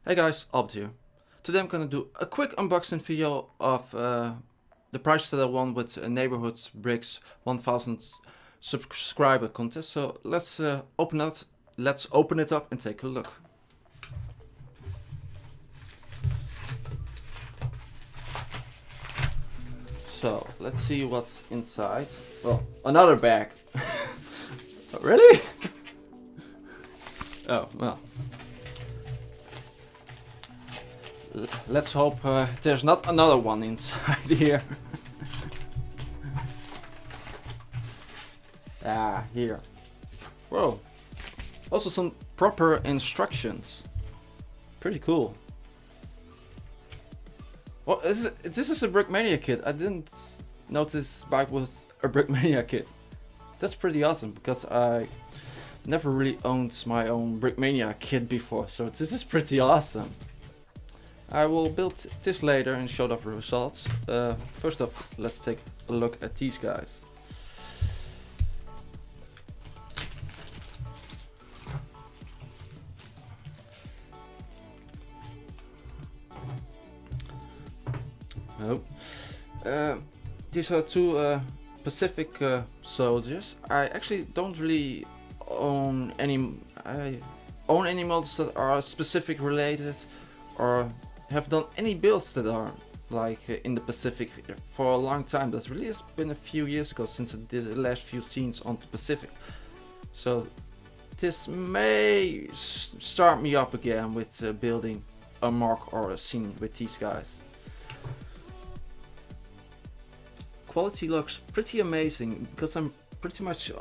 Hey guys, Opt here. Today I'm gonna do a quick unboxing video of the prize that I won with Neighborhood Bricks 1000 subscriber contest. So let's open it. Let's open it up and take a look. So let's see what's inside. Well, another bag. Really? Oh well. Let's hope there's not another one inside here. Here. Whoa. Also some proper instructions. Pretty cool. Well, this is a Brickmania kit. I didn't notice this bike was a Brickmania kit. That's pretty awesome because I never really owned my own Brickmania kit before, so this is pretty awesome. I will build this later and show off the results. First off, let's take a look at these guys. These are two Pacific soldiers. I actually don't really own any. I own any models that are specific related, or have done any builds that are like in the Pacific for a long time. That's really has been a few years ago since I did the last few scenes on the Pacific. So this may start me up again with building a mark or a scene with these guys. Quality looks pretty amazing because I'm pretty much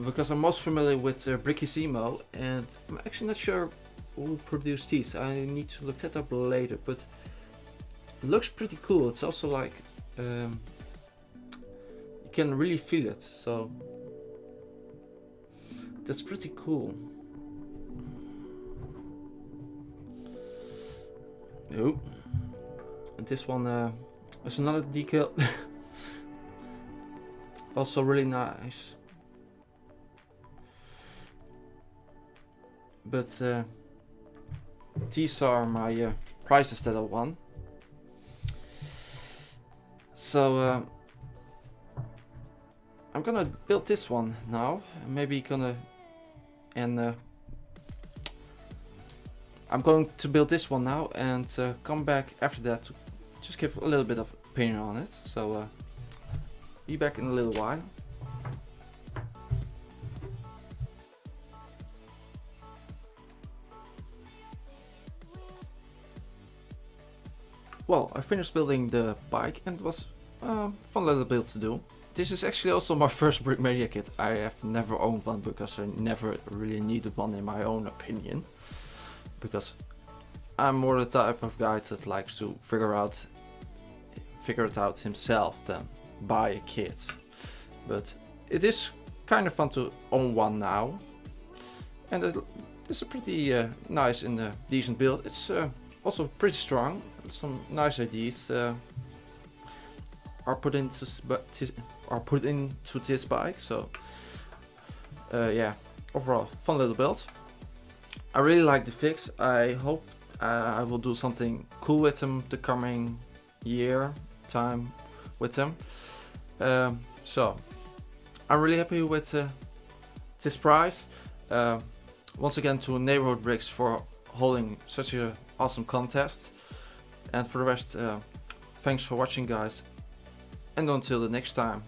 because I'm most familiar with Brickissimo, and I'm actually not sure who produced these. I need to look that up later, but it looks pretty cool. It's also like you can really feel it, so that's pretty cool. Oh, and this one is another decal. Also really nice. But these are my prizes that I won. So I'm gonna build this one now. Maybe gonna I'm going to build this one now and come back after that to just give a little bit of opinion on it. So be back in a little while. Well, I finished building the bike and it was a fun little build to do. This is actually also my first Brickmania kit. I have never owned one because I never really needed one in my own opinion. Because I'm more the type of guy that likes to figure it out himself than buy a kit. But it is kind of fun to own one now. And it's a pretty nice and decent build. It's also pretty strong. Some nice ideas are put into this bike. So yeah, overall fun little build. I really like the fix. I hope I will do something cool with them the coming year time with them. So I'm really happy with this prize. Once again to Neighborhood Bricks for holding such an awesome contest. And for the rest, thanks for watching guys, and until the next time.